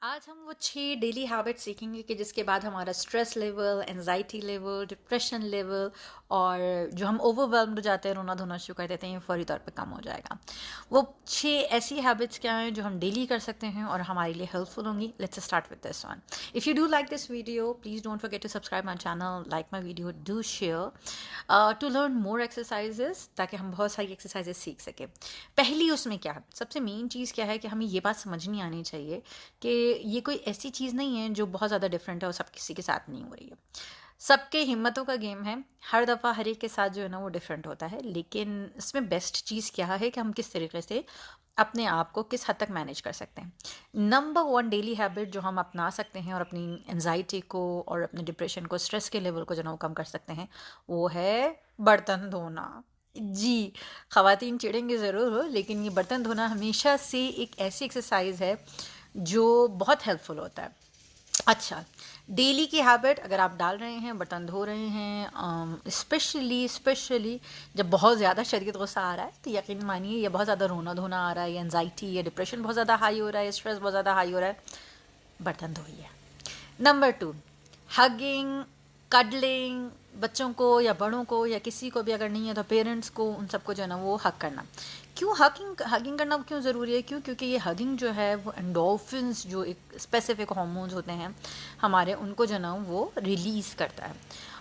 आज हम वो 6 डेली हैबिट सीखेंगे कि जिसके बाद हमारा stress level, anxiety level, depression level और जो हम ओवरवेल्म्ड हो जाते हैं, रोना धोना शुरू कर देते हैं, ये फौरी तौर पे कम हो जाएगा। वो 6 ऐसी हैबिट्स क्या हैं जो हम डेली कर सकते हैं और हमारे लिए हेल्पफुल होंगी। Let's start with this one. If you do like this video, please don't forget to subscribe my channel, like my video, do share to learn more exercises, ताकि हम बहुत सारी एक्सरसाइजेस सीख सकें। पहली उसमें क्या है, सबसे मेन चीज़ क्या है कि हमें ये बात समझनी आनी चाहिए कि ये कोई ऐसी चीज़ नहीं है जो बहुत ज़्यादा डिफरेंट है और सब किसी के साथ नहीं हो रही है। सबके हिम्मतों का गेम है, हर दफ़ा हर एक के साथ जो है ना वो डिफरेंट होता है। लेकिन इसमें बेस्ट चीज़ क्या है कि हम किस तरीके से अपने आप को किस हद तक मैनेज कर सकते हैं। नंबर वन डेली हैबिट जो हम अपना सकते हैं और अपनी एनजाइटी को और अपने डिप्रेशन को, स्ट्रेस के लेवल को जो ना वो कम कर सकते हैं, वो है बर्तन धोना। जी, ख़वातीन चिढ़ेंगे ज़रूर हो, लेकिन ये बर्तन धोना हमेशा से एक ऐसी एक्सरसाइज है जो बहुत हेल्पफुल होता है। अच्छा, डेली की हैबिट अगर आप डाल रहे हैं, बर्तन धो रहे हैं, स्पेशली जब बहुत ज़्यादा शदीद गुस्सा आ रहा है, तो यकीन मानिए या बहुत ज़्यादा रोना धोना आ रहा है, या एंजाइटी या डिप्रेशन बहुत ज़्यादा हाई हो रहा है, स्ट्रेस बहुत ज़्यादा हाई हो रहा है, बर्तन धोइए। नंबर टू, हगिंग, कडलिंग, बच्चों को या बड़ों को या किसी को भी अगर नहीं है तो पेरेंट्स को, उन सबको जो है ना वो हग करना। क्यों हगिंग हगिंग करना क्यों ज़रूरी है? क्योंकि ये हगिंग जो है वो एंडोर्फिन्स, जो एक स्पेसिफिक हार्मोन्स होते हैं हमारे, उनको जो ना वो रिलीज़ करता है।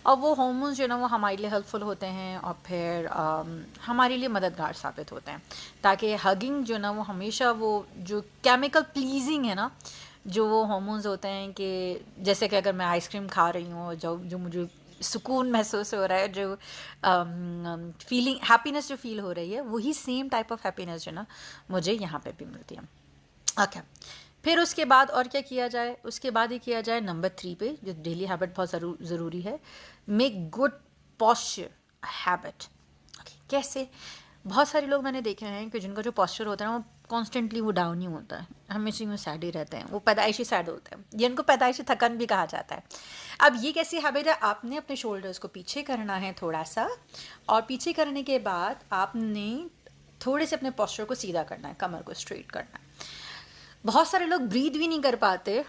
और वो हार्मोन्स जो ना वो हमारे लिए हेल्पफुल होते हैं और फिर हमारे लिए मददगार साबित होते हैं, ताकि हगिंग जो ना वो हमेशा वो जो केमिकल प्लीजिंग है ना, जो वो हार्मोन्स होते हैं कि जैसे कि अगर मैं आइसक्रीम खा रही हूँ, जो जो मुझे सुकून महसूस हो रहा है, जो फीलिंग हैप्पीनेस जो फील हो रही है, वही सेम टाइप ऑफ हैप्पीनेस जो ना मुझे यहाँ पे भी मिलती है। ओके, फिर उसके बाद और क्या किया जाए? उसके बाद ही किया जाए नंबर 3 पे, जो डेली हैबिट बहुत ज़रूरी है, make good posture habit. Okay, कैसे? बहुत सारे लोग मैंने देखे हैं कि जिनका जो पॉस्चर होता है ना वो कॉन्स्टेंटली वो डाउन ही होता है, हमेशा में सैड ही रहते हैं, वो पैदाइशी सैड होते हैं, ये इनको पैदाइशी थकन भी कहा जाता है। अब ये कैसी हैबिट है? आपने अपने शोल्डर्स को पीछे करना है थोड़ा सा, और पीछे करने के बाद आपने थोड़े से अपने पॉस्चर को सीधा करना है, कमर को स्ट्रेट करना है। बहुत सारे लोग ब्रीथ भी नहीं कर पाते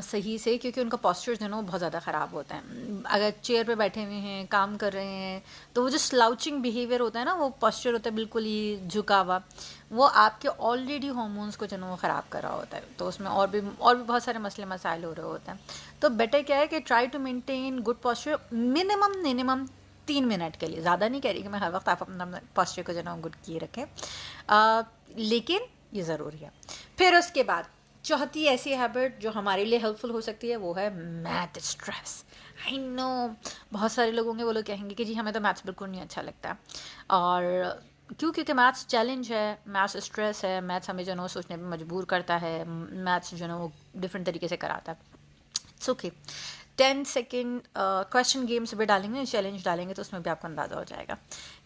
सही से, क्योंकि उनका पॉस्चर जो है ना वो बहुत ज़्यादा ख़राब होता है। अगर चेयर पे बैठे हुए हैं, काम कर रहे हैं, तो वो जो स्लाउचिंग बिहेवियर होता है ना, वो पॉस्चर होता है बिल्कुल ही झुका हुआ, वो आपके ऑलरेडी हार्मोन्स को जो है ना वो ख़राब कर रहा होता है। तो उसमें और भी बहुत सारे मसले मसाइल हो रहे होते हैं। तो बेटर क्या है कि try to maintain good posture minimum 3 minute के लिए। ज़्यादा नहीं कह रही कि मैं हर वक्त आप अपना पॉस्चर को जो है ना गुड किए रखें, लेकिन ये ज़रूरी है। फिर उसके बाद चौथी ऐसी हैबिट जो हमारे लिए हेल्पफुल हो सकती है, वो है मैथ स्ट्रेस। आई नो, बहुत सारे लोग होंगे, वो लोग कहेंगे कि जी हमें तो मैथ्स बिल्कुल नहीं अच्छा लगता। और क्योंकि मैथ्स चैलेंज है, मैथ्स स्ट्रेस है, मैथ्स हमें जो है ना वो सोचने पर मजबूर करता है, मैथ्स जो है ना वो डिफरेंट तरीके से कराता है। It's okay. 10 second question games भी डालेंगे, चैलेंज डालेंगे, तो उसमें भी आपको अंदाज़ा हो जाएगा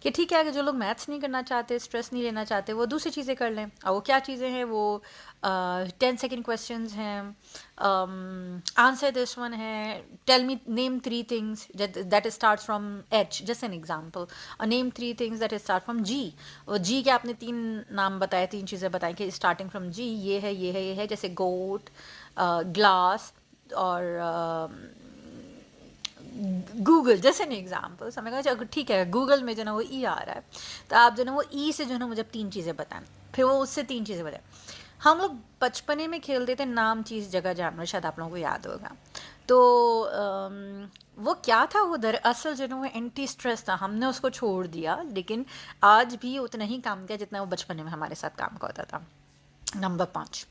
कि ठीक है, अगर जो लोग मैथ्स नहीं करना चाहते, स्ट्रेस नहीं लेना चाहते, वो दूसरी चीज़ें कर लें। और वो क्या चीज़ें हैं? वो 10 सेकेंड क्वेश्चन हैं, आंसर दिस वन है, tell me name 3 things that start from H, just an example, और name 3 things that start from G. और जी के आपने 3 नाम बताए, 3 चीज़ें बताई कि स्टार्टिंग फ्रॉम जी, ये है, ये है, ये है, जैसे गोट, ग्लास और गूगल, जैसे एन एग्जाम्पल। समय कहा चलो ठीक है, गूगल में जो ना वो ई आ रहा है, तो आप जो ना वो ई से जो ना मुझे 3 चीज़ें बताएं, फिर वो उससे 3 चीज़ें बताएं। हम लोग बचपने में खेलते थे नाम चीज़ जगह जानवर, शायद आप लोगों को याद होगा। तो वो क्या था? वो दरअसल जो ना वो एंटी स्ट्रेस था, हमने उसको छोड़ दिया, लेकिन आज भी उतना ही काम किया जितना वो बचपने में हमारे साथ काम का होता था। नंबर 5,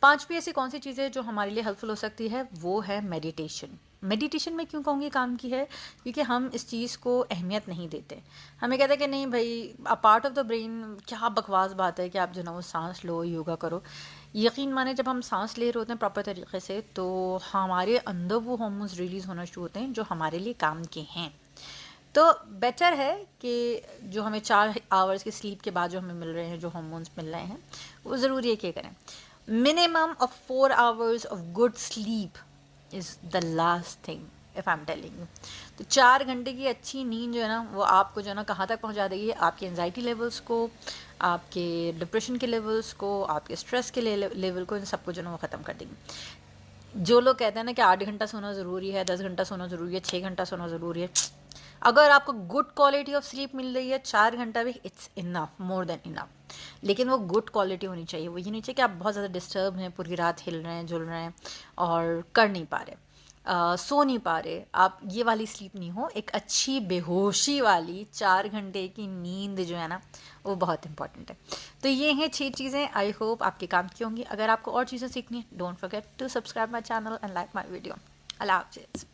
पांचवी ऐसी कौन सी चीज़ है जो हमारे लिए हेल्पफुल हो सकती है? वो है मेडिटेशन। मेडिटेशन में क्यों कहूँगी काम की है? क्योंकि हम इस चीज़ को अहमियत नहीं देते। हमें कहते हैं कि नहीं भाई, a part of the brain, क्या बकवास बात है कि आप जो ना वो सांस लो, योगा करो। यकीन माने, जब हम सांस ले रहे होते हैं प्रॉपर तरीके से, तो हमारे अंदर वो हार्मोन्स रिलीज़ होना शुरू होते हैं जो हमारे लिए काम के हैं। तो बेटर है कि जो हमें 4 आवर्स की स्लीप के बाद जो हमें मिल रहे हैं, जो हार्मोन्स मिल रहे हैं, वो ज़रूरी है कि करें। Minimum of 4 hours of good sleep is the last thing if I am telling you. तो 4 घंटे की अच्छी नींद जो है ना वो आपको जो है ना कहाँ तक पहुँचा देगी, आपके एंजाइटी लेवल्स को, आपके डिप्रेशन के लेवल्स को, आपके स्ट्रेस के लेवल को, इन सबको जो है ना वो ख़त्म कर देगी। जो लोग कहते हैं ना कि 8 घंटा सोना ज़रूरी है, 10 घंटा सोना ज़रूरी है, 6 घंटा सोना ज़रूरी है, अगर आपको गुड क्वालिटी ऑफ स्लीप मिल रही है 4 घंटा भी it's enough, more than enough. लेकिन वो गुड क्वालिटी होनी चाहिए, वो ये नहीं चाहिए कि आप बहुत ज़्यादा डिस्टर्ब हैं, पूरी रात हिल रहे हैं, जुल रहे हैं और कर नहीं पा रहे, सो नहीं पा रहे आप, ये वाली स्लीप नहीं हो। एक अच्छी बेहोशी वाली 4 घंटे की नींद जो है ना वो बहुत इंपॉर्टेंट है। तो ये हैं 6 चीज़ें, आई होप आपके काम की होंगी। अगर आपको और चीज़ें सीखनी है, don't forget to subscribe my channel and like my video. अल्लाह हाफिज़।